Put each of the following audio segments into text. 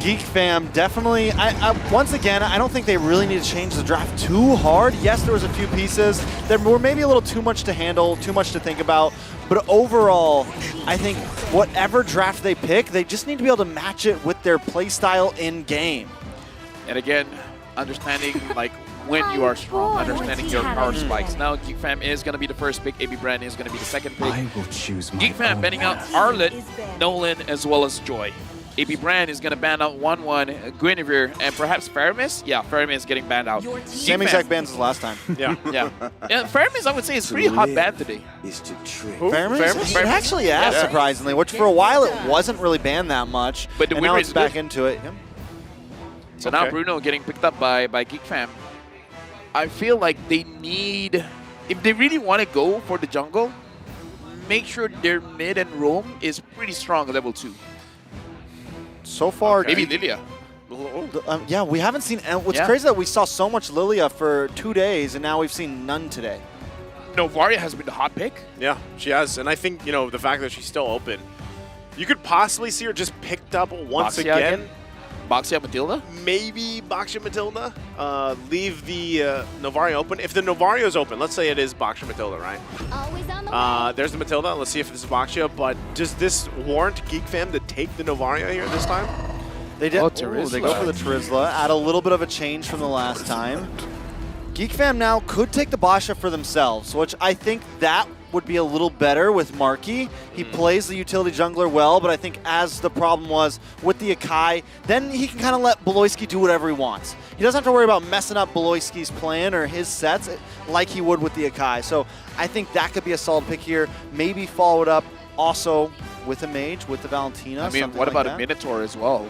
Geek fam, definitely. Once again, I don't think they really need to change the draft too hard. Yes, there was a few pieces that were maybe a little too much to handle, too much to think about. But overall, I think whatever draft they pick, they just need to be able to match it with their play style in game. And again, understanding like when you are strong, understanding your power spikes. Now, Geek Fam is going to be the first pick. AB Brand is going to be the second pick. I will choose my Geek Fam banning out Arlet, Nolan, as well as Joy. AB Brand is going to ban out 1-1, Guinevere, and perhaps Faramis. Yeah, Faramis getting banned out. Same exact bans as last time. Yeah. Faramis, I would say, is pretty hot ban today. is to trick. Faramis? It actually has, surprisingly, which for a while it wasn't really banned that much. But the and win now rate it's is back good. into it. Yep. So now Bruno getting picked up by Geek Fam. I feel like they need, if they really want to go for the jungle, make sure their mid and roam is pretty strong at level 2. So far, Maybe Lilia. yeah, we haven't seen. And what's crazy that we saw so much Lilia for 2 days, and now we've seen none today. Novaria has been the hot pick. Yeah, she has. And I think, you know, the fact that she's still open, you could possibly see her just picked up once again. Boxia Matilda? Maybe Boxia Matilda. Leave the Novaria open. If the Novaria is open, let's say it is Boxia Matilda, right? Always on the way. There's the Matilda. Let's see if this is Boxia. But does this warrant Geek Fam to take the Novaria here this time? They did. Oh, They go for the Terizla. Add a little bit of a change from the last time. Geek Fam now could take the Basha for themselves, which I think that would be a little better with Marky. He plays the utility jungler well, but I think as the problem was with the Akai, then he can kind of let Beloyski do whatever he wants. He doesn't have to worry about messing up Beloyski's plan or his sets like he would with the Akai. So I think that could be a solid pick here. Maybe follow it up also with a Mage, with the Valentina. I mean, what about a Minotaur as well?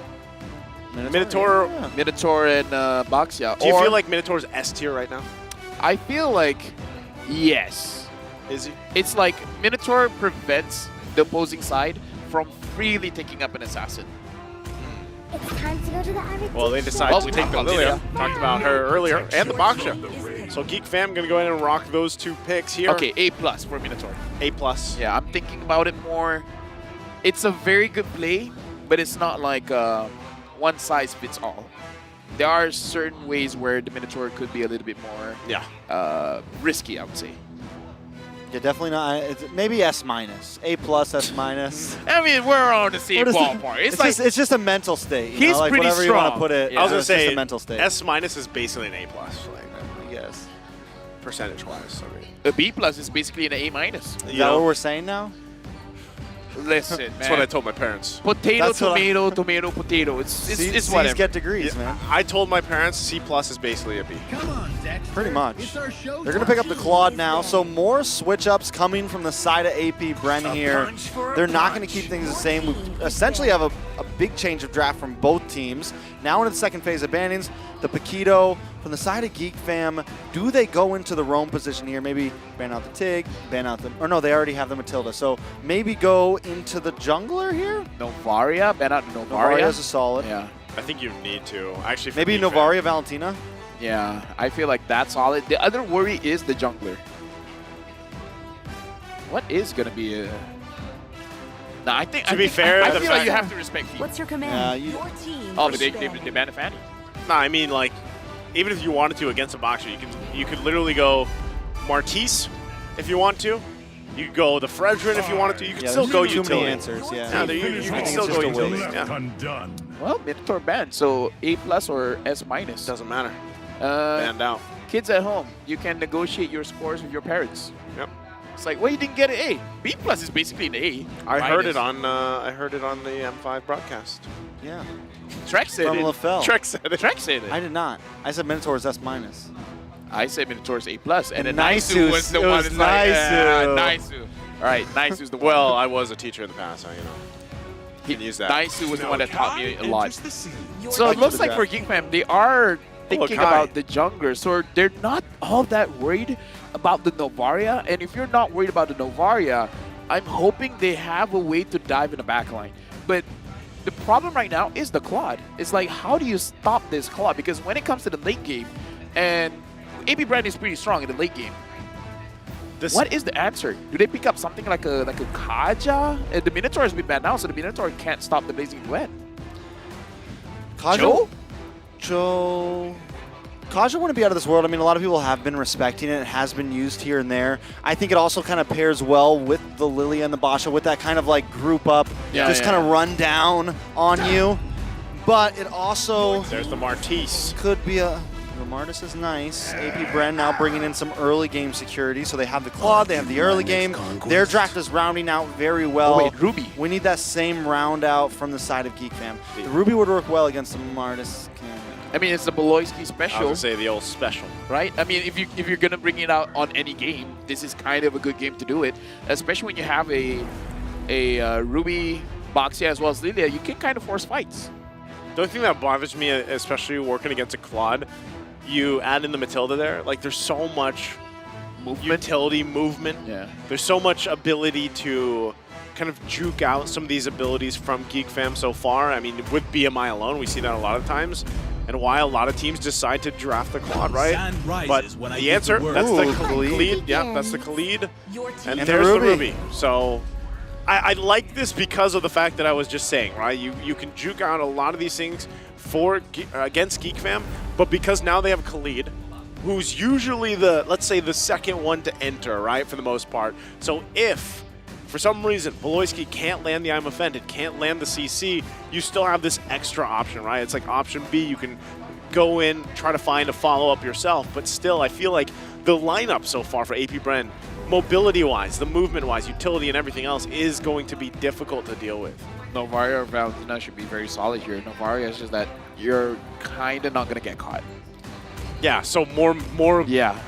Minotaur and Boxia. Do you feel like Minotaur's S tier right now? I feel like yes. Is he? It's like Minotaur prevents the opposing side from freely taking up an assassin. It's time to go to the Irish. Well, they decided to take the Lilia. Talked about her earlier. And the Boxia. So Geek Fam going to go ahead and rock those 2 picks here. Okay, A+ for Minotaur. A+. Yeah, I'm thinking about it more. It's a very good play, but it's not like one size fits all. There are certain ways where the Minotaur could be a little bit more risky, I would say. Yeah, definitely not. Maybe S-. A+, S-. I mean, we're on the same ballpark. It's just a mental state. You He's know? Like, pretty whatever strong. you want to put it. I was going to say, it's a mental state. S- is basically an A+, like, I guess, percentage-wise. I mean. A B+ is basically an A-. Is that what we're saying now? Listen, man. That's what I told my parents. Potato, tomato, tomato, potato. It's C's whatever. get degrees, man. I told my parents C+ is basically a B. Come on, Dexter. Pretty much. It's our show. They're going to pick up the Claude now, so more switch-ups coming from the side of AP Bren here. They're not going to keep things the same. We essentially have a big change of draft from both teams. Now into the second phase of bannings, the Paquito from the side of Geek Fam. Do they go into the roam position here? Maybe ban out the Tig, ban out the... Or no, they already have the Matilda. So maybe go into the jungler here? Novaria, ban out Novaria. Novaria is a solid. Yeah. I think you need to. Actually, for Maybe Geek Fam. Novaria, Valentina? Yeah, I feel like that's solid. The other worry is the jungler. What is going to be a... No, I think... To be fair, I the feel like fact- you have to respect Feet. What's your command? Yeah, Your team. Oh, but they banned a Fanny. No, I mean, like, even if you wanted to against a Boxer, you could literally go Martise if you want to. You could go the Fredrin if you wanted to. You could still go too utility. many answers, Yeah, yeah. you I can think still it's go just a utility. waste. Yeah. Undone. Well, Minotaur banned, so A+ or S-. Doesn't matter. Banned out. Kids at home, you can negotiate your scores with your parents. Yep. It's like, well, you didn't get an A. B+ is basically an A. I heard it minus. on the M5 broadcast. Yeah. Trek said From it. LaFell. Trek said it. Trek said it. I did not. I said Minotaur is S-. I said Minotaur's A+, and then Naisu, Naisu was the it one was that's like, Naisu. Naisu. All right, Naisu's the one. Well, I was a teacher in the past, so you know. You can use that. Naisu was the one that taught me a lot. Enters the scene. So it looks the like for Geek Fam, they are thinking Kai. about the jungler, so they're not all that worried about the Novaria. And if you're not worried about the Novaria, I'm hoping they have a way to dive in the backline. But the problem right now is the Claude. It's like, how do you stop this Claude? Because when it comes to the late game, and AB Brand is pretty strong in the late game, what is the answer? Do they pick up something like a Kaja? The Minotaur has been banned now, so the Minotaur can't stop the Blazing Duet. Kaja wouldn't be out of this world. I mean, a lot of people have been respecting it. It has been used here and there. I think it also kind of pairs well with the Lilia and the Basha, with that kind of like group up, kind of run down on you. But it also... There's the Martis. Could be a... The Martis is nice. APBR now bringing in some early game security. So they have the Claude, they have the early game. Their draft is rounding out very well. Oh, wait, Ruby. We need that same round out from the side of Geek Fam. The Ruby would work well against the Martis. I mean, it's the Beloyski special. I was gonna say the old special, right? I mean, if you're gonna bring it out on any game, this is kind of a good game to do it. Especially when you have a Ruby, Boxia, as well as Lilia, you can kind of force fights. The only thing that bothers me, especially working against a Claude, you add in the Matilda there. Like, there's so much utility movement. Yeah. There's so much ability to kind of juke out some of these abilities from Geek Fam so far. I mean, with BMI alone, we see that a lot of times. And why a lot of teams decide to draft the Claude, right? But the answer, that's the Khalid. Yeah, that's the Khalid. And there's the Ruby. So I like this because of the fact that I was just saying, right? You can juke out a lot of these things against Geek Fam, but because now they have Khalid, who's usually let's say the second one to enter, right, for the most part. So if for some reason Beloyski can't land the I'm Offended, can't land the CC, you still have this extra option, right? It's like option B. You can go in, try to find a follow-up yourself, but still I feel like the lineup so far for APBR, mobility-wise, the movement-wise, utility and everything else is going to be difficult to deal with. Novaria or Valentina should be very solid here. Novaria is just that you're kind of not going to get caught. Yeah, so more. Yeah.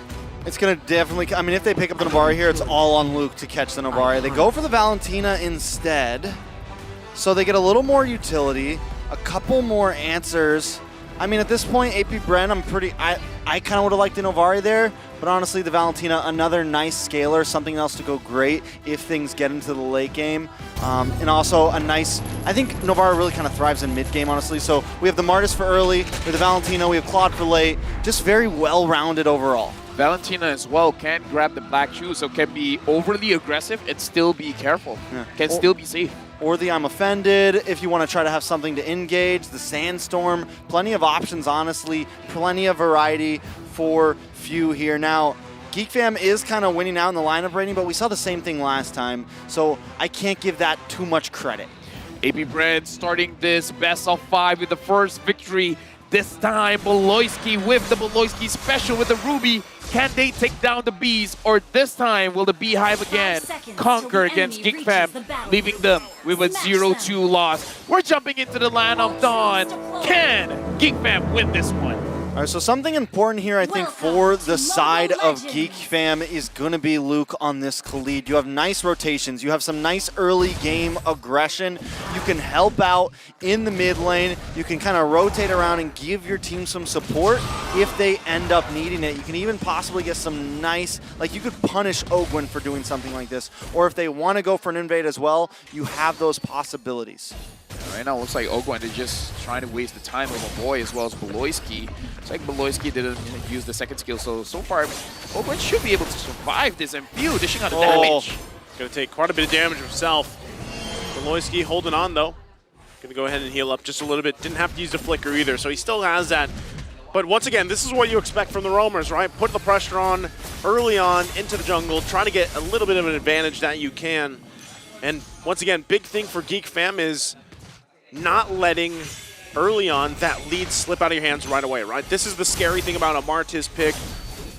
It's going to definitely, I mean, if they pick up the Novaria here, it's all on Luke to catch the Novaria. They go for the Valentina instead, so they get a little more utility, a couple more answers. I mean, at this point, APBR, I kind of would have liked the Novaria there, but honestly, the Valentina, another nice scaler, something else to go great if things get into the late game. And also a nice, I think Novaria really kind of thrives in mid game, honestly. So we have the Martis for early, we have the Valentina, we have Claude for late, just very well-rounded overall. Valentina as well can grab the black shoes, so can be overly aggressive and still be careful. Yeah. Can still be safe. Or the I'm Offended, if you want to try to have something to engage, the Sandstorm, plenty of options, honestly, plenty of variety for few here. Now, Geek Fam is kind of winning out in the lineup rating, but we saw the same thing last time, so I can't give that too much credit. APBR starting this best of 5 with the first victory. This time, Beloyski with the Beloyski special with the Ruby. Can they take down the Bees, or this time will the Beehive again conquer against Geek Fam, leaving them with a 0-2 loss? We're jumping into the land of dawn. Can Geek Fam win this one? All right, so something important here, I think, for the side of Geek Fam is going to be Luke on this Khalid. You have nice rotations. You have some nice early game aggression. You can help out in the mid lane. You can kind of rotate around and give your team some support if they end up needing it. You can even possibly get some nice, like you could punish Ogwyn for doing something like this. Or if they want to go for an invade as well, you have those possibilities. Right now, it looks like Ogwyn is just trying to waste the time of a boy as well as Beloyski. It's like Beloyski didn't use the second skill, so far, Ogwyn should be able to survive this and dishing out the damage. Going to take quite a bit of damage himself. Beloyski holding on, though. Going to go ahead and heal up just a little bit. Didn't have to use the flicker either, so he still has that. But once again, this is what you expect from the roamers, right? Put the pressure on early on into the jungle, try to get a little bit of an advantage that you can. And once again, big thing for Geek Fam is not letting early on that lead slip out of your hands right away, right? This is the scary thing about a Martis pick.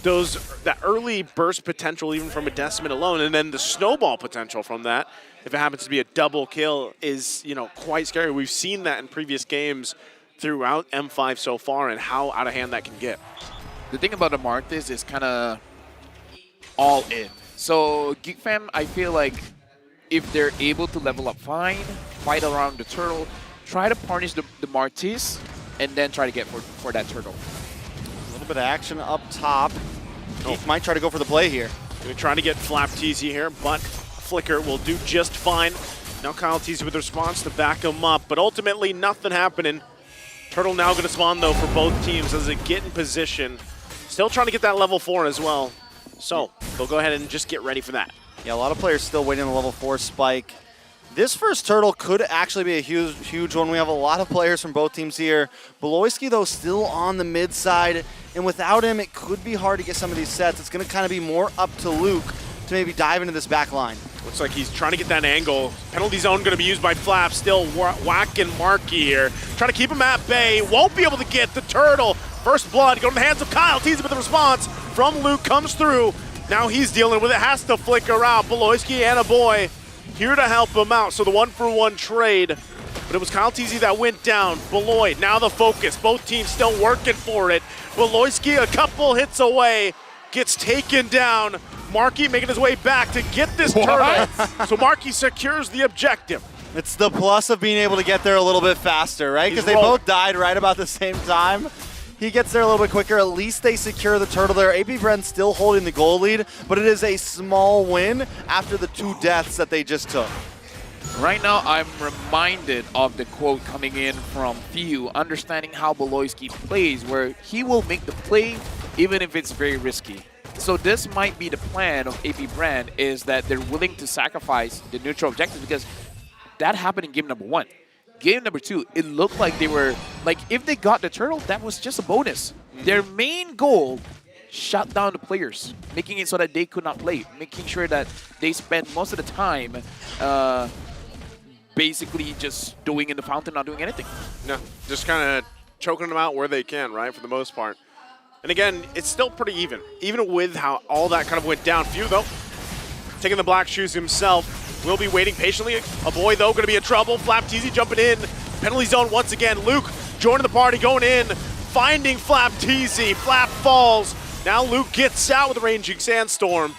That early burst potential even from a Decimate alone, and then the snowball potential from that, if it happens to be a double kill, is, you know, quite scary. We've seen that in previous games throughout M5 so far and how out of hand that can get. The thing about the Martis is kind of all in. So Geek Fam, I feel like if they're able to level up fine, fight around the turtle, try to punish the Martis, and then try to get for that turtle. A little bit of action up top. Geek might try to go for the play here. Going to try to get Flap Teasy here, but Flicker will do just fine. Now Kyle Teasy with the response to back him up, but ultimately nothing happening. Turtle now going to spawn, though, for both teams as they get in position. Still trying to get that level 4 as well. So they'll go ahead and just get ready for that. Yeah, a lot of players still waiting on the level 4 spike. This first turtle could actually be a huge one. We have a lot of players from both teams here. Beloyski, though, still on the mid side, and without him, it could be hard to get some of these sets. It's going to kind of be more up to Luke to maybe dive into this back line. Looks like he's trying to get that angle. Penalty zone going to be used by Flap. Still whacking Marky here. Trying to keep him at bay. Won't be able to get the turtle. First blood going to the hands of Kyle. Teasing with the response from Luke. Comes through. Now he's dealing with it. Has to flicker out. Beloyski and a boy here to help him out. So the 1-for-1 trade. But it was Kyle Teasy that went down. Beloy, now the focus. Both teams still working for it. Beloyski a couple hits away. Gets taken down. Marky making his way back to get this turtle. So Marky secures the objective. It's the plus of being able to get there a little bit faster, right? Because they both died right about the same time. He gets there a little bit quicker. At least they secure the turtle there. APBR still holding the goal lead, but it is a small win after the 2 deaths that they just took. Right now, I'm reminded of the quote coming in from Few, understanding how Beloyski plays, where he will make the play even if it's very risky. So this might be the plan of APBR, is that they're willing to sacrifice the neutral objective, because that happened in game number 1. Game number 2, it looked like they were, like, if they got the turtle, that was just a bonus. Their main goal, shut down the players, making it so that they could not play, making sure that they spent most of the time basically just doing in the fountain, not doing anything. No, just kind of choking them out where they can, right, for the most part. And again, it's still pretty even with how all that kind of went down. Few, though, taking the black shoes himself, will be waiting patiently. A boy, though, going to be in trouble. Flap Teasy jumping in. Penalty zone once again. Luke joining the party, going in, finding Flap Teasy. Flap falls. Now Luke gets out with a ranging sandstorm.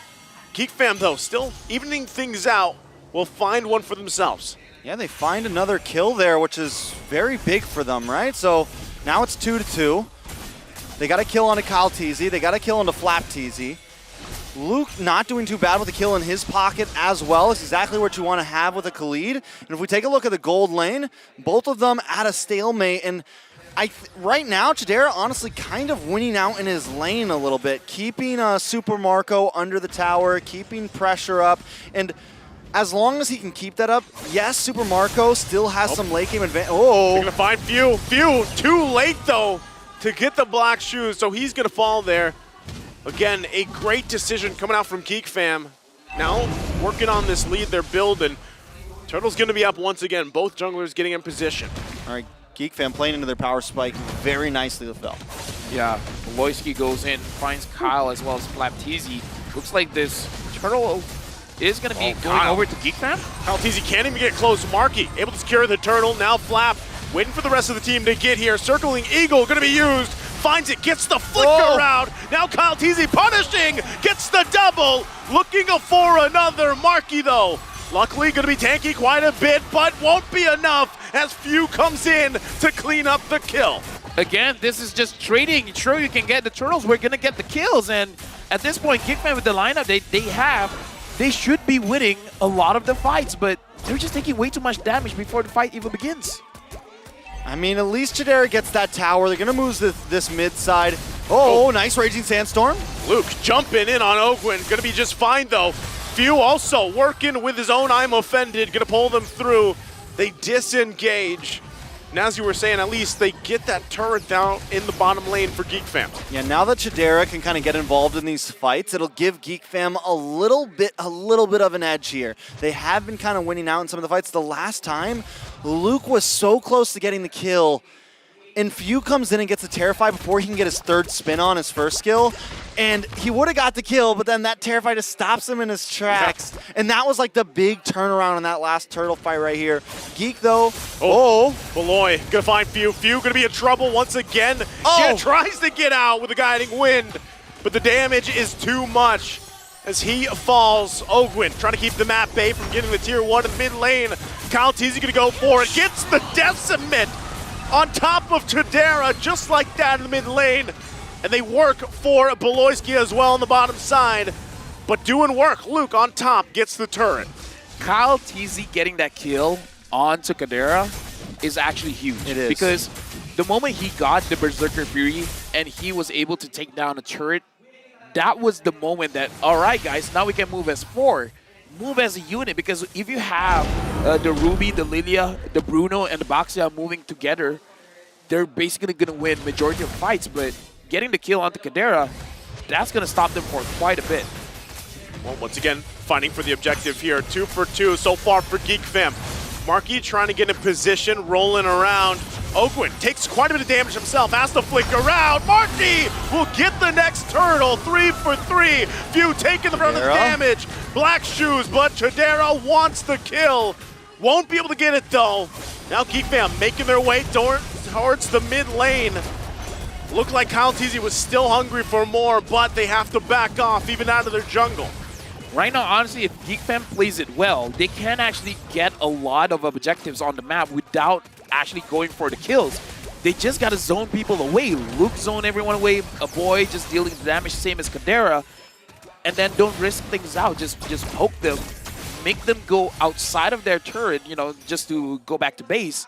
GEEK fam, though, still evening things out, will find one for themselves. Yeah, they find another kill there, which is very big for them, right? So now it's 2-2. They got a kill on a Kyle Teasy. They got a kill on a Flap Teasy. Luke not doing too bad with a kill in his pocket as well. It's exactly what you want to have with a Khalid. And if we take a look at the gold lane, both of them at a stalemate. And right now, Chidera honestly kind of winning out in his lane a little bit, keeping Super Marco under the tower, keeping pressure up. And as long as he can keep that up, yes, Super Marco still has some late game advantage. Oh, they're going to find Few. Few, too late, though, to get the black shoes. So he's going to fall there. Again, a great decision coming out from GEEK fam. Now working on this lead they're building. Turtle's going to be up once again. Both junglers getting in position. All right, GEEK fam playing into their power spike very nicely with Phil. Yeah, Beloyski goes in, finds Kyle as well as Flap Teasy. Looks like this turtle is going to be going over to GEEK fam. Kyle Teasy can't even get close. Marky able to secure the turtle. Now Flap waiting for the rest of the team to get here. Circling Eagle going to be used. Finds it, gets the flicker out. Now Kyle Teasy punishing, gets the double. Looking for another. Marky, though, luckily going to be tanky quite a bit, but won't be enough as Few comes in to clean up the kill. Again, this is just trading. Sure, you can get the turtles. We're going to get the kills. And at this point, GEEK fam with the lineup they should be winning a lot of the fights, but they're just taking way too much damage before the fight even begins. I mean, at least Chidera gets that tower. They're going to move this mid side. Oh, nice Raging Sandstorm. Luke jumping in on Ogwin. Going to be just fine, though. Few also working with his own I'm Offended. Going to pull them through. They disengage. And as you were saying, at least they get that turret down in the bottom lane for GEEK fam. Yeah, now that Chidera can kind of get involved in these fights, it'll give GEEK fam a little bit of an edge here. They have been kind of winning out in some of the fights. The last time, Luke was so close to getting the kill, and Few comes in and gets a Terrify before he can get his third spin on his first skill, and he would have got the kill, but then that Terrify just stops him in his tracks, and that was like the big turnaround in that last turtle fight right here. GEEK, though, Beloy gonna find Few. Few gonna be in trouble once again. Yeah, tries to get out with a guiding wind, but the damage is too much as he falls. Ogwin trying to keep the map bay from getting the tier 1 in the mid lane. Kyle Teasy gonna go for it, gets the Decimate on top of Chidera, just like that in the mid lane. And they work for Beloyski as well on the bottom side, but doing work. Luke on top gets the turret. Kyle Teasy getting that kill onto Chidera is actually huge. It is. Because the moment he got the Berserker Fury and he was able to take down a turret, that was the moment that, all right, guys, now we can move as 4. Move as a unit, because if you have the Ruby, the Lilia, the Bruno, and the Baxia moving together, they're basically going to win majority of fights, but getting the kill onto Kadera, that's going to stop them for quite a bit. Well, once again, fighting for the objective here. 2 for 2 so far for GEEK Fam. Marky trying to get in position, rolling around. Ogwin takes quite a bit of damage himself, has to flick around. Marky will get the next turtle, 3 for 3. Few taking the brunt of the damage. Black Shoes, but Chidera wants the kill. Won't be able to get it though. Now GEEK Fam making their way towards the mid lane. Looked like Kyle Teasy was still hungry for more, but they have to back off even out of their jungle. Right now, honestly, if GEEK Fam plays it well, they can actually get a lot of objectives on the map without actually going for the kills. They just got to zone people away. Luke zone everyone away, a boy just dealing the damage, same as Kadera, and then don't risk things out. Just poke them, make them go outside of their turret, you know, just to go back to base,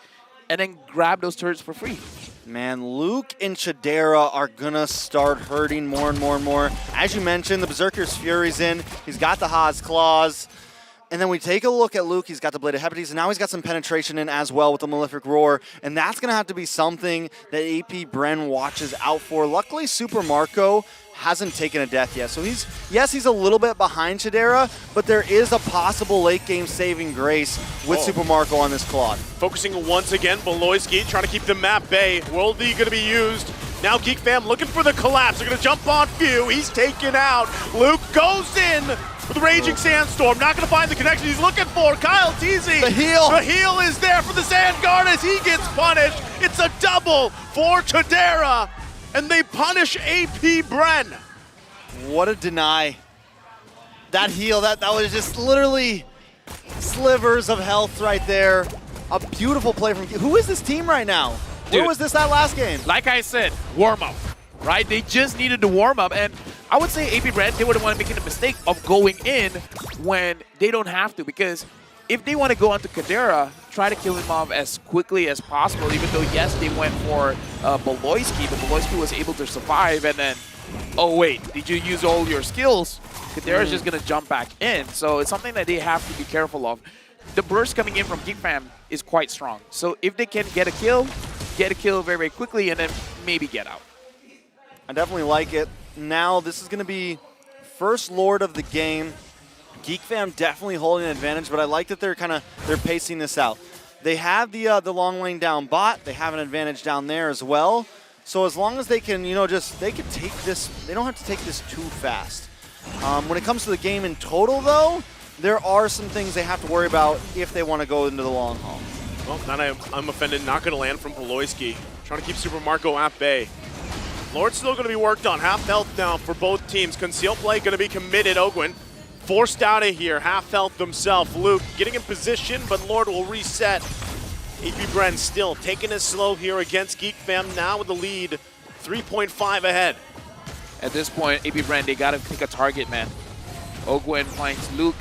and then grab those turrets for free. Man, Luke and Chidera are going to start hurting more and more and more. As you mentioned, the Berserker's Fury's in. He's got the Haas Claws. And then we take a look at Luke. He's got the Blade of Hepetes, and now he's got some penetration in as well with the Malefic Roar. And that's going to have to be something that AP Bren watches out for. Luckily, Super Marco hasn't taken a death yet. So he's a little bit behind Chidera, but there is a possible late game saving grace with Super Marco on this Claude. Focusing once again, Beloyski trying to keep the map bay. Worldly going to be used. Now GEEK Fam looking for the collapse. They're going to jump on Few. He's taken out. Luke goes in with Raging Sandstorm. Not going to find the connection he's looking for. Kyle Teasy. The heal. The heal is there for the Sandguard as he gets punished. It's a double for Chidera. And they punish AP Bren. What a deny. That heal, that was just literally slivers of health right there. A beautiful play from... Who is this team right now? Dude, where was this that last game? Like I said, warm up, right? They just needed to warm up. And I would say AP Bren, they wouldn't want to make the mistake of going in when they don't have to. Because if they want to go onto Kadera, try to kill him off as quickly as possible, even though, yes, they went for Beloyski, but Beloyski was able to survive. And then, oh, wait, did you use all your skills? Kadera's just going to jump back in. So it's something that they have to be careful of. The burst coming in from GEEK Fam is quite strong. So if they can get a kill very, very quickly, and then maybe get out. I definitely like it. Now, this is going to be first Lord of the game. GEEK Fam definitely holding an advantage, but I like that they're pacing this out. They have the long lane down bot. They have an advantage down there as well. So as long as they can, they can take this. They don't have to take this too fast. When it comes to the game in total, though, there are some things they have to worry about if they want to go into the long haul. Well, I'm offended. Not going to land from Beloyski. Trying to keep Super Marco at bay. Lord's still going to be worked on. Half health now for both teams. Conceal play going to be committed. Ogwin forced out of here. Half health himself. Luke getting in position, but Lord will reset. AP Bren still taking it slow here against GEEK Fam. Now with the lead, 3.5 ahead. At this point, AP Bren, they got to pick a target, man. Ogwin finds Luke.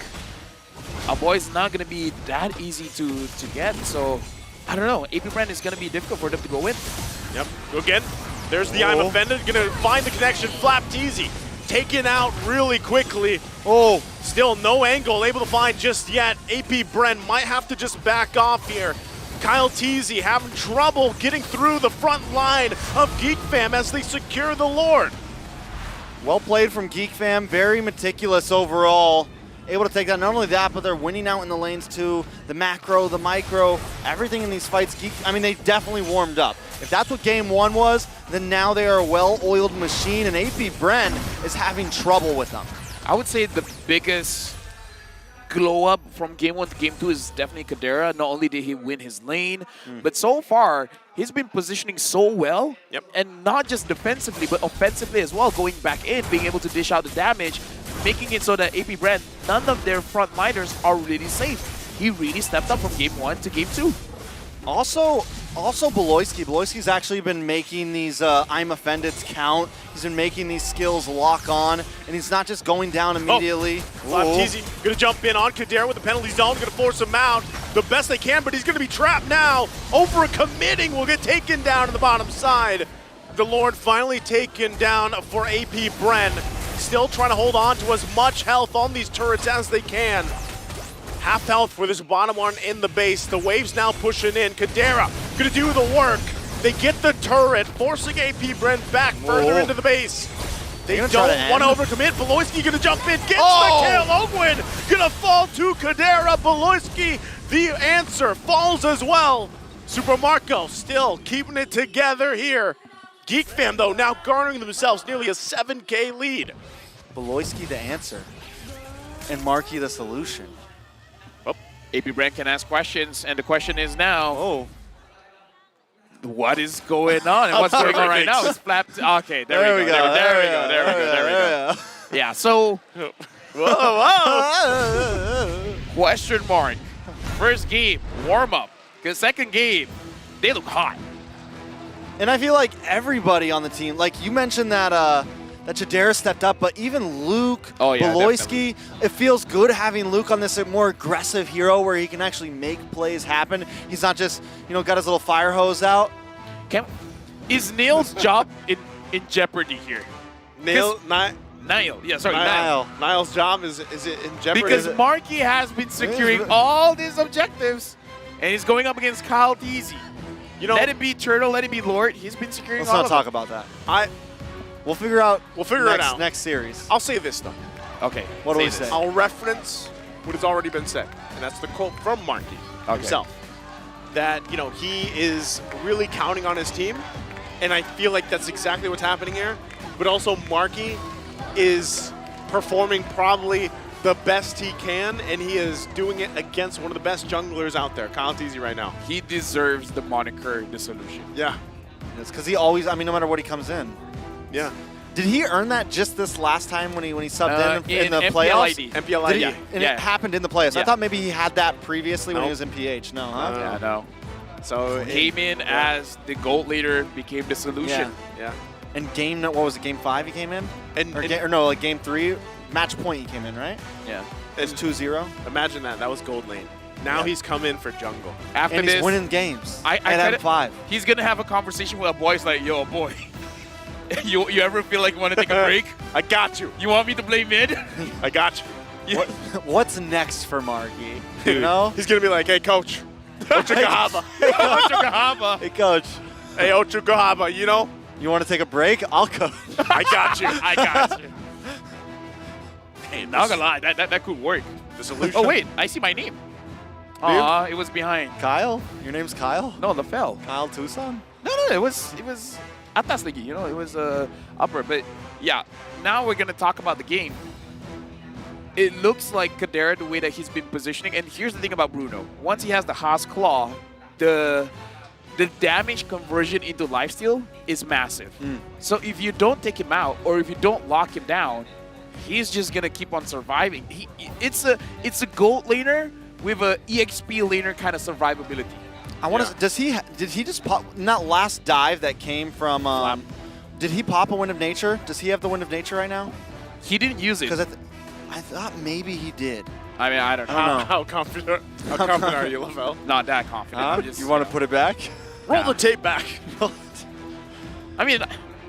Our boy's not going to be that easy to get, so I don't know. AP Bren is going to be difficult for them to go in. Yep. Again, there's the I'm offended. Going to find the connection. Flap Teasy taken out really quickly. Oh, still no angle able to find just yet. AP Bren might have to just back off here. Kyle Teasy having trouble getting through the front line of GEEK Fam as they secure the Lord. Well played from GEEK Fam. Very meticulous overall. Able to take that. Not only that, but they're winning out in the lanes too. The macro, the micro, everything in these fights. They definitely warmed up. If that's what game one was, then now they are a well-oiled machine, and AP Bren is having trouble with them. I would say the biggest glow up from game one to game two is definitely Kadera. Not only did he win his lane, but so far, he's been positioning so well. Yep. And not just defensively, but offensively as well, going back in, being able to dish out the damage, making it so that AP Bren, none of their front liners are really safe. He really stepped up from game one to game two. Also Beloyski. Beloyski's actually been making these I'm offended count. He's been making these skills lock on, and he's not just going down immediately. Flap Teasy going to jump in on Kadera with the penalty zone, going to force him out the best they can, but he's going to be trapped now. Over committing will get taken down to the bottom side. The Lord finally taken down for AP Bren. Still trying to hold on to as much health on these turrets as they can. Half health for this bottom one in the base. The wave's now pushing in. Kadera gonna do the work. They get the turret, forcing AP Brent back further into the base. They gonna try to don't want to overcommit. Beloyski gonna jump in, gets the kill. Ogwin gonna fall to Kadera. Beloyski, the answer, falls as well. Super Marco still keeping it together here. Geek Fam, though, now garnering themselves nearly a 7K lead. Beloyski the answer, and Marky the solution. AP Brent can ask questions, and the question is now, Oh. what is going on? And what's going on right now? It's flapped. Okay, there we go. There we go. Yeah, so question mark. First game, warm up. Because second game, they look hot. And I feel like everybody on the team, like you mentioned that that Chidera stepped up, but even Luke, Beloyski, it feels good having Luke on this more aggressive hero where he can actually make plays happen. He's not just, got his little fire hose out. Is Neil's job in jeopardy here? Niall. Niall's job is it in jeopardy? Because Marky has been securing all these objectives, and he's going up against Kyle Deasy. Let it be Turtle, let it be Lord. He's been securing all of them. Let's not talk about that. We'll figure it out next series. I'll say this though. Okay. What do we say? I'll reference what has already been said, and that's the quote from Marky himself. That he is really counting on his team, and I feel like that's exactly what's happening here. But also Marky is performing probably the best he can, and he is doing it against one of the best junglers out there, Kyle Deasy, right now. He deserves the moniker, the solution. Yeah. It's because he always, no matter what he comes in. Yeah. Did he earn that just this last time when he subbed in the MPL playoffs? ID. MPL ID. And it happened in the playoffs. Yeah. I thought maybe he had that previously when he was in PH. No, huh? Yeah, no. So Came in as the gold leader, became the solution. Yeah. And game, what was it, game 5 he came in? Game 3, match point he came in, right? Yeah. It was 2-0. Imagine that. That was gold lane. Now he's come in for jungle. After And this, he's winning games I at M5. He's going to have a conversation with a boy. He's like, yo, boy, you ever feel like you want to take a break? I got you. You want me to play mid? I got you. What's next for Marky? He's going to be like, hey, coach. Ochugahaba. Ochugahaba. Hey, coach. Hey, Ochugahaba, You want to take a break? I'll coach. I got you. I got you. Hey, not gonna lie, that could work. The solution. Oh, wait, I see my name. Aw, it was behind. Kyle? Your name's Kyle? No, LaFell. Kyle Tucson? No, it was Atas Ligi, it was upper. But yeah, now we're gonna talk about the game. It looks like Kadera, the way that he's been positioning, and here's the thing about Bruno. Once he has the Haas Claw, the damage conversion into lifesteal is massive. So if you don't take him out, or if you don't lock him down, he's just gonna keep on surviving. It's a gold laner with a EXP laner kind of survivability. I want to. Did he just pop in that last dive that came from? Did he pop a Wind of Nature? Does he have the Wind of Nature right now? He didn't use it. Because I thought maybe he did. I mean, I don't know. How confident are you, Lavelle? Not that confident. You want to put it back? Roll the tape back. I mean,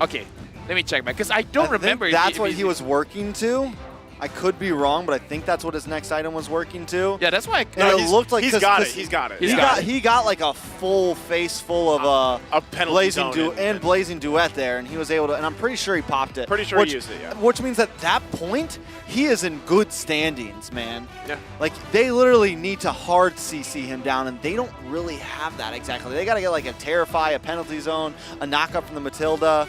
okay. Let me check back because I don't remember. That's what he was working to. I could be wrong, but I think that's what his next item was working to. Yeah, that's why. It looked like he's got it. He got like a full face full of Blazing Duet there, and he was able to. And I'm pretty sure he popped it. Pretty sure he used it. Yeah. Which means at that point he is in good standings, man. Yeah. Like they literally need to hard CC him down, and they don't really have that exactly. They got to get like a Terrify, a penalty zone, a knockup from the Matilda,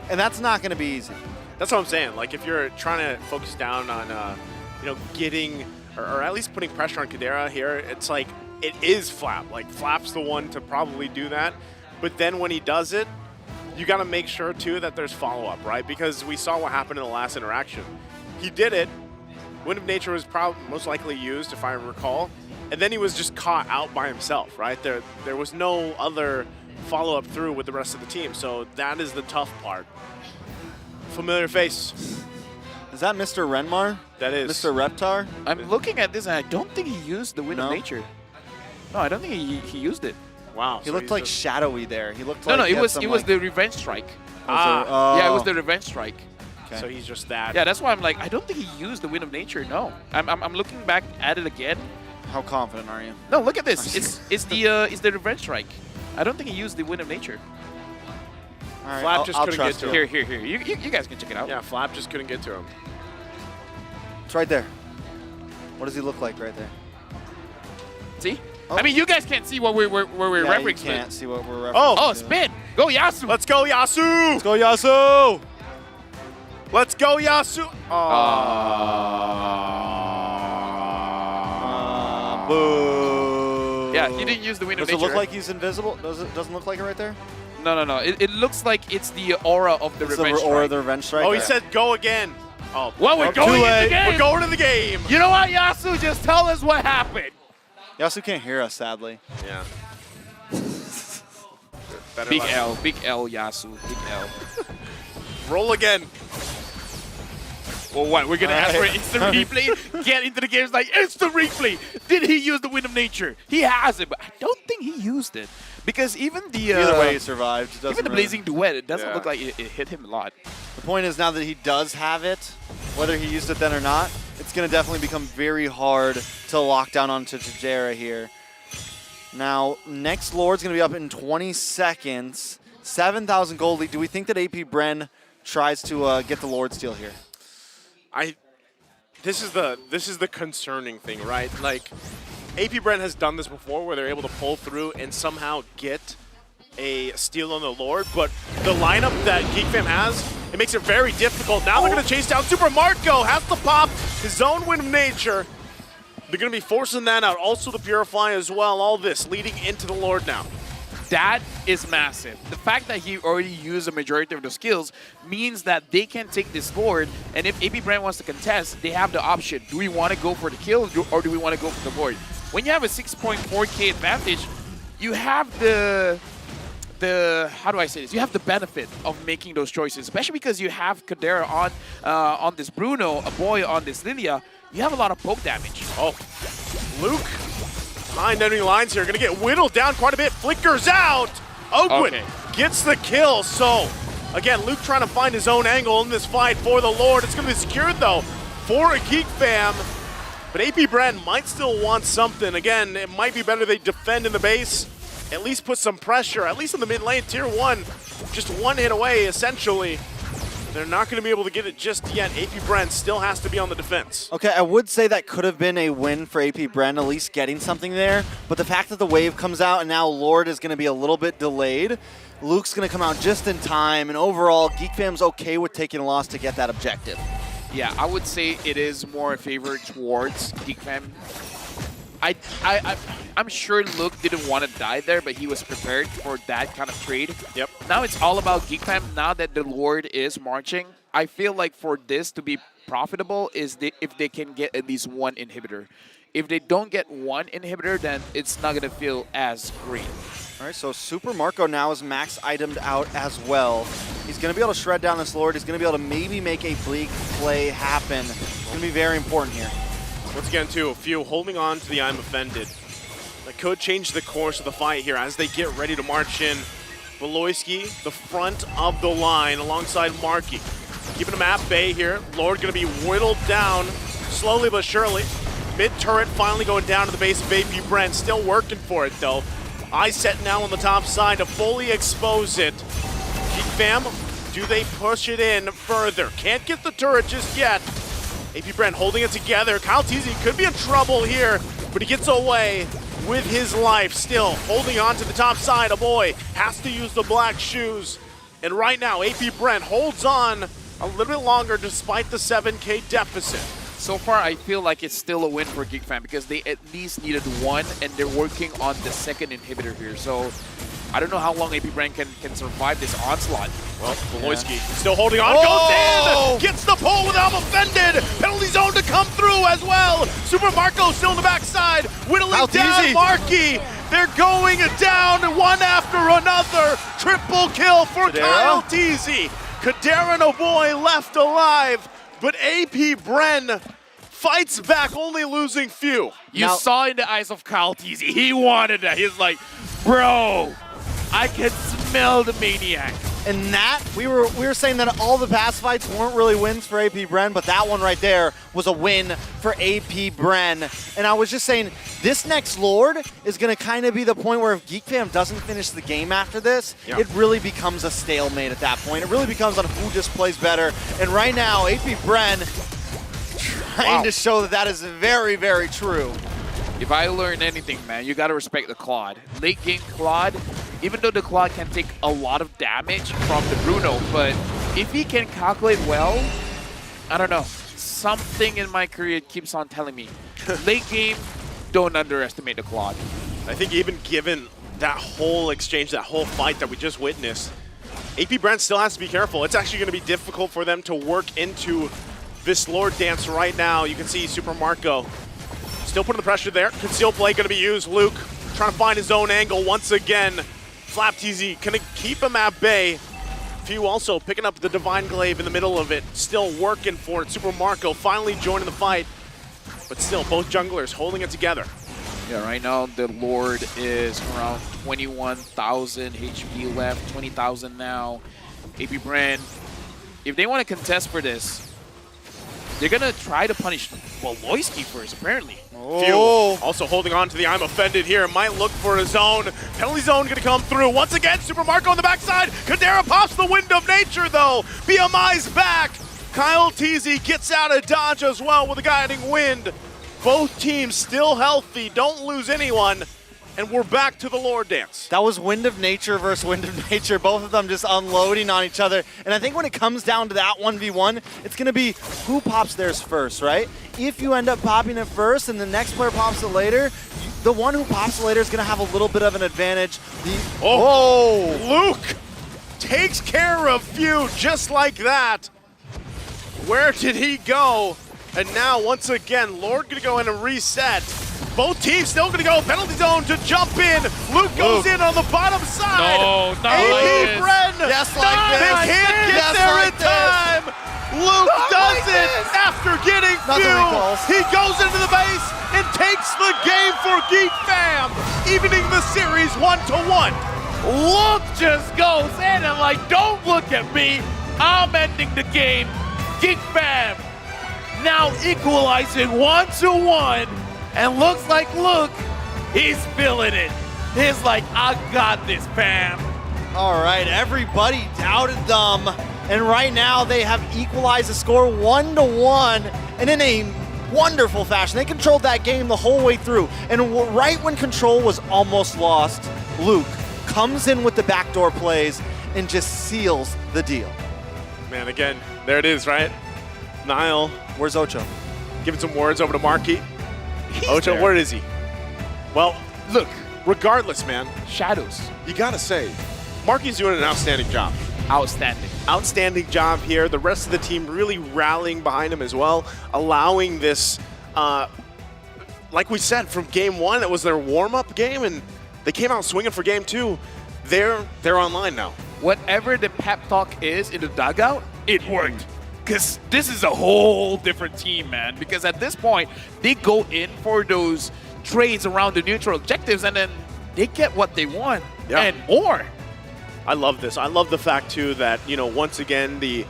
and that's not going to be easy. That's what I'm saying. Like, if you're trying to focus down on, getting or at least putting pressure on Kadera here, it's like it is Flap. Like, Flap's the one to probably do that. But then when he does it, you got to make sure too that there's follow-up, right? Because we saw what happened in the last interaction. He did it. Wind of Nature was probably most likely used, if I recall, and then he was just caught out by himself, right? There was no other follow-up through with the rest of the team. So that is the tough part. Familiar face. Is that Mr. Renmar? That is. Mr. Reptar? I'm looking at this, and I don't think he used the Wind of Nature. No, I don't think he used it. Wow. He looked like shadowy there. He looked no, like it was the Revenge Strike. Yeah, it was the Revenge Strike. Okay. So he's just that. Yeah, that's why I'm like, I don't think he used the Wind of Nature. No, I'm looking back at it again. How confident are you? No, look at this. It's the revenge strike. I don't think he used the wind of nature. All right, Flap just I'll couldn't get trust to you. him. Here. You guys can check it out. Yeah, Flap just couldn't get to him. It's right there. What does he look like right there? See? Oh. I mean, you guys can't see what we're Yeah, you referencing. can't see what we're referencing. Oh, spin! Go Yasu! Let's go, Yasu! Let's go, Yasu! Let's go, Yasu! Boo. Yeah, he didn't use the wind of Does nature. it look like he's invisible? Doesn't look like it right there? No. It looks like it's the aura of the It's revenge the aura strike. of the revenge strike. Oh, he said go again. Oh, Well, we're Oh, going too into late. the game. we're going to the game. You know what, Yasu? Just tell us what happened. Yasu can't hear us, sadly. Yeah. Better Big luck. L, Yasu. Big L. Roll again. Well, what? We're gonna ask for instant replay? Get into the game. It's like instant replay. Did he use the wind of nature? He has it, but I don't think he used it because even the Either way, he survived. It doesn't even the really- blazing duet, it doesn't Yeah. look like it hit him a lot. The point is now that he does have it, whether he used it then or not, it's going to definitely become very hard to lock down onto Tajera here. Now, next Lord's going to be up in 20 seconds. 7,000 gold lead. Do we think that AP Bren tries to get the Lord steal here? This is the concerning thing, right? Like, AP Bren has done this before where they're able to pull through and somehow get a steal on the Lord, but the lineup that GEEK Fam has, it makes it very difficult. Now they're going to chase down Super Marco, has to pop his own wind of nature. They're going to be forcing that out. Also the Purify as well. All this leading into the Lord now. That is massive. The fact that he already used a majority of the skills means that they can take this Lord, and if AP Brand wants to contest, they have the option. Do we want to go for the kill, or do we want to go for the Lord? When you have a 6.4k advantage, you have the how do I say this? You have the benefit of making those choices, especially because you have Kadera on this Bruno, a boy on this Lilia. You have a lot of poke damage. Oh, Luke behind enemy lines here, gonna get whittled down quite a bit. Flickers out. Oakwood gets the kill. So again, Luke trying to find his own angle in this fight for the Lord. It's gonna be secured though for a GEEK Fam. But AP Brand might still want something. Again, it might be better they defend in the base, at least put some pressure, at least in the mid lane, tier 1. Just one hit away, essentially. They're not going to be able to get it just yet. AP Brand still has to be on the defense. Okay, I would say that could have been a win for AP Bren, at least getting something there. But the fact that the wave comes out and now Lord is going to be a little bit delayed, Luke's going to come out just in time, and overall, GEEK Fam's okay with taking a loss to get that objective. Yeah, I would say it is more favored towards GEEK Fam. I'm sure Luke didn't want to die there, but he was prepared for that kind of trade. Yep. Now it's all about GEEK Fam. Now that the Lord is marching, I feel like for this to be profitable is if they can get at least one inhibitor. If they don't get one inhibitor, then it's not going to feel as great. All right, so Super Marco now is max itemed out as well. He's going to be able to shred down this Lord. He's going to be able to maybe make a bleak play happen. It's going to be very important here. Once again, too, a few holding on to the I'm offended. That could change the course of the fight here as they get ready to march in. Beloyski, the front of the line, alongside Marky. Keeping him at bay here. Lord going to be whittled down slowly but surely. Mid-turret finally going down to the base of AP Brent. Still working for it, though. Eyes set now on the top side to fully expose it. GEEK Fam, do they push it in further? Can't get the turret just yet. AP Brent holding it together. Kyle Teasy could be in trouble here, but he gets away with his life. Still holding on to the top side. A boy has to use the black shoes. And right now, AP Brent holds on a little bit longer despite the 7K deficit. So far, I feel like it's still a win for GEEK Fam because they at least needed one, and they're working on the second inhibitor here. So I don't know how long AP Brand can survive this onslaught. Well, Beloyski still holding on, goes in, gets the pull without offended. Penalty zone to come through as well. Super Marco still in the backside, whittling down Marky. They're going down one after another. Triple kill for Kyle Teasy. Kadera no boy left alive, but AP Bren fights back, only losing few. You saw in the eyes of Kyle Teasy, he wanted that. He's like, bro, I can smell the maniac. And that, we were saying that all the past fights weren't really wins for AP Bren, but that one right there was a win for AP Bren. And I was just saying, this next Lord is going to kind of be the point where if Geek Fam doesn't finish the game after this, it really becomes a stalemate at that point. It really becomes on who just plays better. And right now, AP Bren trying to show that that is very, very true. If I learn anything, man, you got to respect the Claude. Late game Claude, even though the Claude can take a lot of damage from the Bruno, but if he can calculate well, I don't know. Something in my career keeps on telling me, late game, don't underestimate the Claude. I think even given that whole exchange, that whole fight that we just witnessed, AP Brent still has to be careful. It's actually going to be difficult for them to work into this Lord dance right now. You can see Super Marco still putting the pressure there. Concealed play going to be used. Luke trying to find his own angle once again. Flap TZ going to keep him at bay. Few also picking up the Divine Glaive in the middle of it. Still working for it. Super Marco finally joining the fight. But still, both junglers holding it together. Yeah, right now the Lord is around 21,000 HP left, 20,000 now. AP Brand, if they want to contest for this, they're going to try to punish Woloyski first, apparently. Few also holding on to the I'm offended here. Might look for his own. Penalty zone going to come through. Once again, Super Marco on the backside. Kadera pops the Wind of Nature, though. BMI's back. Kyle TZ gets out of dodge as well with a guiding wind. Both teams still healthy. Don't lose anyone. And we're back to the Lord dance. That was Wind of Nature versus Wind of Nature, both of them just unloading on each other. And I think when it comes down to that 1v1, it's going to be who pops theirs first, right? If you end up popping it first and the next player pops it later, the one who pops it later is going to have a little bit of an advantage. Luke takes care of Few just like that. Where did he go? And now, once again, Lord going to go in and reset. Both teams still going to go penalty zone to jump in. Luke goes in on the bottom side. No, not AP like Bren. Just like They this. can't get Just there like in time. Luke does it after getting Nothing Few. recalls. He goes into the base and takes the game for Geek Fam, evening the series 1-1. Luke just goes in and like, don't look at me. I'm ending the game. Geek Fam now equalizing 1-1. And looks like Luke, he's feeling it. He's like, I got this, fam. All right, everybody doubted them. And right now they have equalized the score 1-1. And in a wonderful fashion, they controlled that game the whole way through. And right when control was almost lost, Luke comes in with the backdoor plays and just seals the deal. Man, again, there it is, right? Niall, Where's Ocho? giving some words over to Marky. Ocho, there. where is he? Well, Look, regardless, man, shadows, you gotta say, Marky's doing an outstanding job. outstanding. Outstanding job here. The rest of the team really rallying behind him as well, allowing this, like we said, from game one, it was their warm-up game, and they came out swinging for game two. They're online now. Whatever the pep talk is in the dugout, it worked. Because this is a whole different team, man. Because at this point, they go in for those trades around the neutral objectives, and then they get what they want and more. I love this. I love the fact, too, that, you know, once again, the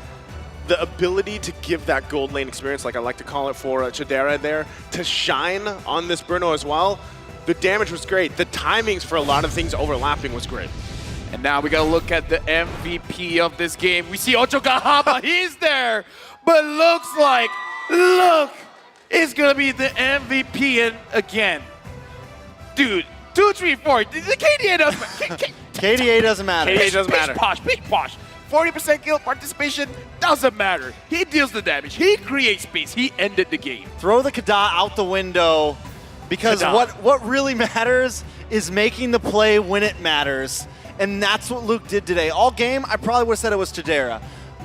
ability to give that gold lane experience, like I like to call it for Chidera there, to shine on this Bruno as well. The damage was great. The timings for a lot of things overlapping was great. And now we gotta look at the MVP of this game. We see Ocho Gahama, he's there, but looks like Luke is gonna be the MVP again. Dude, 2, 3, 4. The KDA doesn't matter. KDA doesn't matter. KDA doesn't matter. Big posh. 40% kill participation doesn't matter. He deals the damage. He creates space. He ended the game. Throw the Kada out the window, because Kada. what really matters is making the play when it matters. And that's what Luke did today. All game, I probably would have said it was Chidera.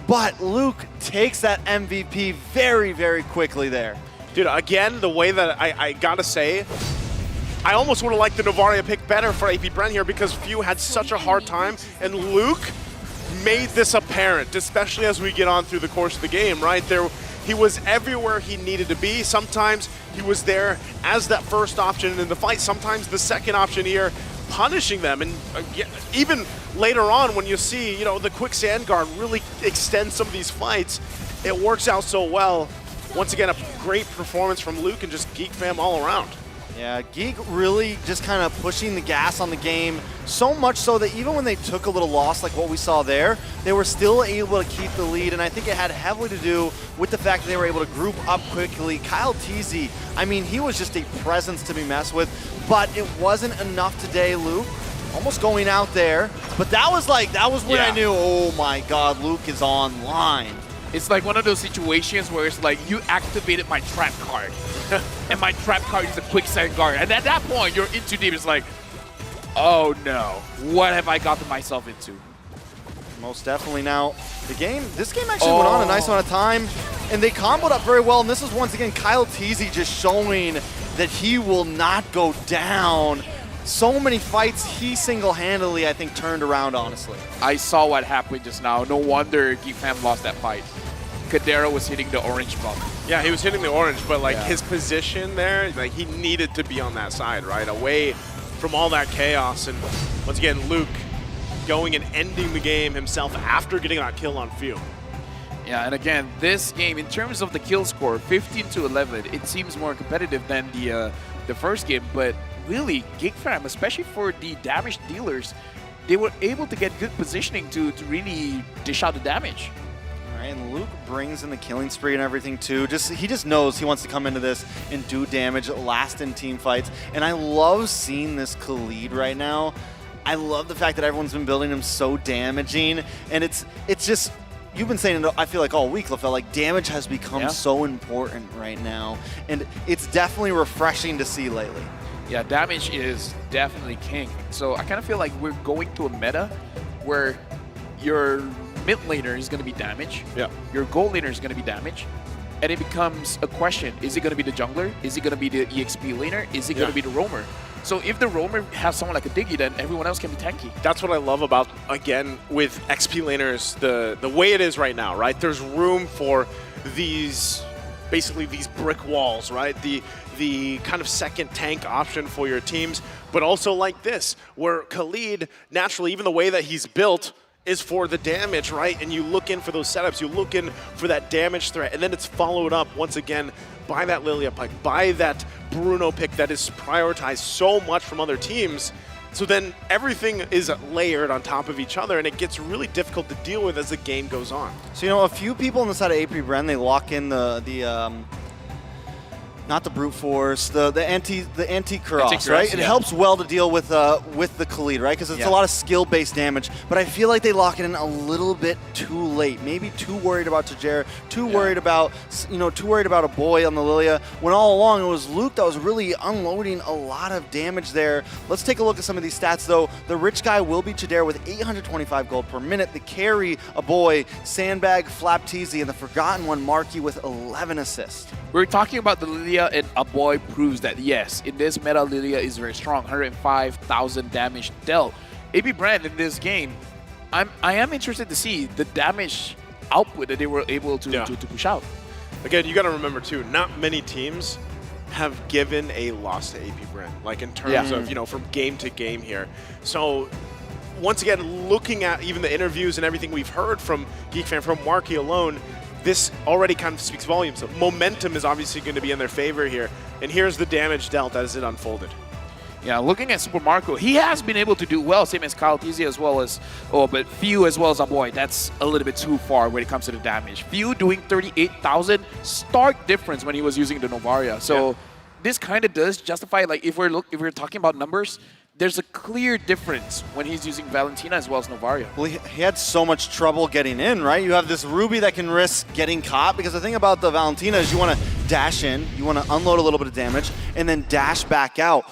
But Luke takes that MVP very, very quickly there. Dude, again, the way that I gotta say, I almost would have liked the Novaria pick better for AP Bren here because Few had such a hard time, and Luke made this apparent, especially as we get on through the course of the game, right? He was everywhere he needed to be. Sometimes he was there as that first option in the fight, sometimes the second option here, punishing them. And even later on when you see, you know, the quick sand guard really extend some of these fights, it works out so well. Once again, a great performance from Luke and just Geek fam all around. Yeah, Geek really just kind of pushing the gas on the game, so much so that even when they took a little loss like what we saw there, they were still able to keep the lead, and I think it had heavily to do with the fact that they were able to group up quickly. Kyle Teasy, I mean, he was just a presence to be messed with, but it wasn't enough today, Luke. Almost going out there, but that was when I knew, oh my God, Luke is online. It's like one of those situations where it's like you activated my trap card, and my trap card is a quicksand guard. And at that point, you're in too deep. It's like, oh no, what have I gotten myself into? Most definitely. Now, this game actually went on a nice amount of time, and they comboed up very well. And this is once again Kyle Teasy just showing that he will not go down. So many fights he single-handedly, I think, turned around, honestly. I saw what happened just now. No wonder Geek fam lost that fight. Kadero was hitting the orange bump. Yeah, he was hitting the orange, but like his position there, like he needed to be on that side, right? Away from all that chaos. And once again, Luke going and ending the game himself after getting that kill on Few. Yeah, and again, this game, in terms of the kill score, 15-11, it seems more competitive than the first game, but really, Geek fam, especially for the damage dealers, they were able to get good positioning to really dish out the damage. All right, and Luke brings in the killing spree and everything too. He just knows he wants to come into this and do damage, last in team fights. And I love seeing this Khalid right now. I love the fact that everyone's been building him so damaging, and it's just. You've been saying it, I feel like, all week, LaFell, like damage has become so important right now, and it's definitely refreshing to see lately. Yeah, damage is definitely king. So I kind of feel like we're going to a meta where your mid laner is going to be damage, your gold laner is going to be damage, and it becomes a question, is it going to be the jungler? Is it going to be the EXP laner? Is it going to be the roamer? So if the roamer has someone like a Diggy, then everyone else can be tanky. That's what I love about, again, with XP laners, the way it is right now, right? There's room for these, basically these brick walls, right? The kind of second tank option for your teams, but also like this, where Khalid, naturally, even the way that he's built, is for the damage, right? And you look in for those setups, you look in for that damage threat, and then it's followed up once again by that Lilia pick, by that Bruno pick that is prioritized so much from other teams. So then everything is layered on top of each other, and it gets really difficult to deal with as the game goes on. So, you know, a few people on the side of APBR, they lock in the not the brute force, the anti-cross, right? It helps well to deal with the Khalid, right? Because it's a lot of skill-based damage. But I feel like they lock it in a little bit too late. Maybe too worried about Tajir, too worried about a boy on the Lilia. When all along it was Luke that was really unloading a lot of damage there. Let's take a look at some of these stats though. The rich guy will be Chadera with 825 gold per minute. The carry, a boy, Sandbag, Flap Teasy, and the forgotten one, Marky, with 11 assists. We're talking about the Lilia, and a boy proves that yes, in this meta, Lilia is very strong. 105,000 damage dealt. APBR in this game, I am interested to see the damage output that they were able to push out. Again, you got to remember too, not many teams have given a loss to APBR, like in terms of, you know, from game to game here. So once again, looking at even the interviews and everything we've heard from Geek Fam, from Marky alone, this already kind of speaks volumes. Momentum is obviously going to be in their favor here. And here's the damage dealt as it unfolded. Yeah, looking at Super Marco, he has been able to do well, same as Kyle Teasy as well as, but Few as well as Aboy, that's a little bit too far when it comes to the damage. Few doing 38,000, stark difference when he was using the Novaria. So this kind of does justify, like if we're talking about numbers, there's a clear difference when he's using Valentina as well as Novaria. Well, he had so much trouble getting in, right? You have this Ruby that can risk getting caught, because the thing about the Valentina is you want to dash in, you want to unload a little bit of damage, and then dash back out.